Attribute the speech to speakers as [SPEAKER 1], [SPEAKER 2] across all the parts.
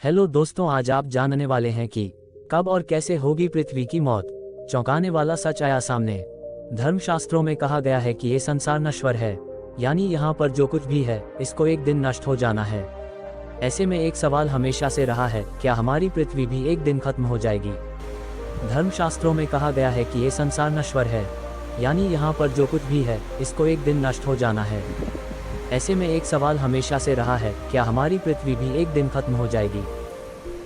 [SPEAKER 1] Hello दोस्तों, आज आप जानने वाले हैं कि कब और कैसे होगी पृथ्वी की मौत। चौंकाने वाला सच आया सामने। धर्मशास्त्रों में कहा गया है कि ये संसार नश्वर है, यानी यहाँ पर जो कुछ भी है इसको एक दिन नष्ट हो जाना है। ऐसे में एक सवाल हमेशा से रहा है, क्या हमारी पृथ्वी भी एक दिन खत्म हो जाएगी। धर्मशास्त्रों में कहा गया है कि ये संसार नश्वर है, यानी यहाँ पर जो कुछ भी है इसको एक दिन नष्ट हो जाना है। ऐसे में एक सवाल हमेशा से रहा है, क्या हमारी पृथ्वी भी एक दिन खत्म हो जाएगी।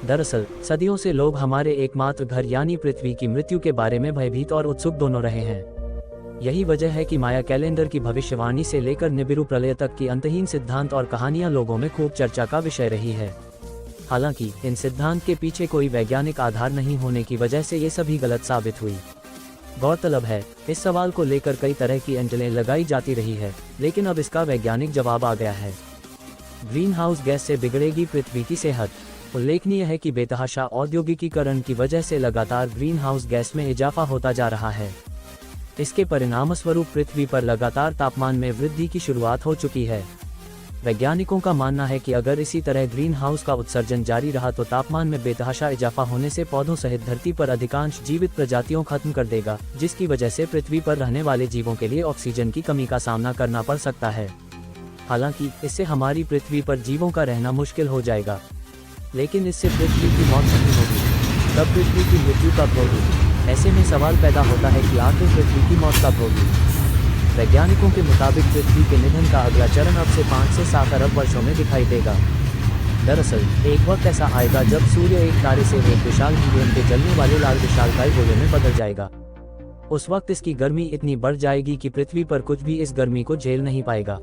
[SPEAKER 1] दरअसल सदियों से लोग हमारे एकमात्र घर यानी पृथ्वी की मृत्यु के बारे में भयभीत और उत्सुक दोनों रहे हैं। यही वजह है कि माया कैलेंडर की भविष्यवाणी से लेकर निबिरू प्रलय तक की अंतहीन सिद्धांत और कहानियां लोगों में खूब चर्चा का विषय रही है। हालांकि इन सिद्धांत के पीछे कोई वैज्ञानिक आधार नहीं होने की वजह से ये सभी गलत साबित हुई। गौरतलब है, इस सवाल को लेकर कई तरह की एंजलें लगाई जाती रही है, लेकिन अब इसका वैज्ञानिक जवाब आ गया है। ग्रीन हाउस गैस से बिगड़ेगी पृथ्वी की सेहत। उल्लेखनीय है कि बेतहाशा औद्योगिकीकरण की वजह से लगातार ग्रीन हाउस गैस में इजाफा होता जा रहा है। इसके परिणामस्वरूप पृथ्वी पर लगातार तापमान में वृद्धि की शुरुआत हो चुकी है। वैज्ञानिकों का मानना है कि अगर इसी तरह ग्रीन हाउस का उत्सर्जन जारी रहा तो तापमान में बेतहाशा इजाफा होने से पौधों सहित धरती पर अधिकांश जीवित प्रजातियों खत्म कर देगा, जिसकी वजह से पृथ्वी पर रहने वाले जीवों के लिए ऑक्सीजन की कमी का सामना करना पड़ सकता है। हालांकि इससे हमारी पृथ्वी पर जीवों का रहना मुश्किल हो जाएगा, लेकिन इससे पृथ्वी की मौत नहीं होगी। तब पृथ्वी की मृत्यु कब होगी। ऐसे में सवाल पैदा होता है कि आखिर पृथ्वी की मौत कब होगी। वैज्ञानिकों के मुताबिक पृथ्वी के निधन का अगला चरण अब से 5 से 7 अरब वर्षों में दिखाई देगा। दरअसल एक वक्त ऐसा आएगा जब सूर्य एक तारे से एक विशाल हीलियम के जलने वाले लाल विशालकाय गोले में बदल जाएगा। उस वक्त इसकी गर्मी इतनी बढ़ जाएगी कि पृथ्वी पर कुछ भी इस गर्मी को झेल नहीं पाएगा।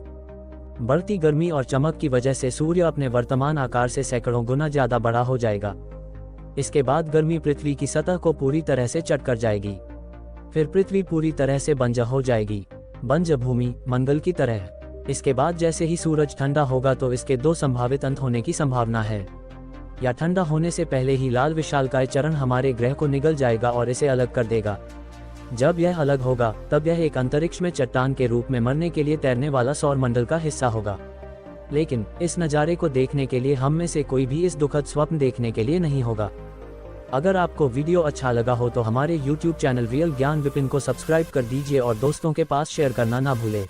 [SPEAKER 1] बढ़ती गर्मी और चमक की वजह से सूर्य अपने वर्तमान आकार से सैकड़ों गुना ज्यादा बड़ा हो जाएगा। इसके बाद गर्मी पृथ्वी की सतह को पूरी तरह से चट कर जाएगी। फिर पृथ्वी पूरी तरह से बंजर हो जाएगी, बंजर भूमि मंगल की तरह। इसके बाद जैसे ही सूरज ठंडा होगा तो इसके 2 संभावित अंत होने की संभावना है। या ठंडा होने से पहले ही लाल विशालकाय चरण हमारे ग्रह को निगल जाएगा और इसे अलग कर देगा। जब यह अलग होगा तब यह एक अंतरिक्ष में चट्टान के रूप में मरने के लिए तैरने वाला सौरमंडल का हिस्सा होगा। लेकिन इस नज़ारे को देखने के लिए हम में से कोई भी इस दुखद स्वप्न देखने के लिए नहीं होगा। अगर आपको वीडियो अच्छा लगा हो तो हमारे YouTube चैनल रियल ज्ञान विपिन को सब्सक्राइब कर दीजिए और दोस्तों के पास शेयर करना ना भूले।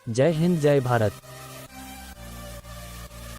[SPEAKER 1] जय हिंद, जय भारत।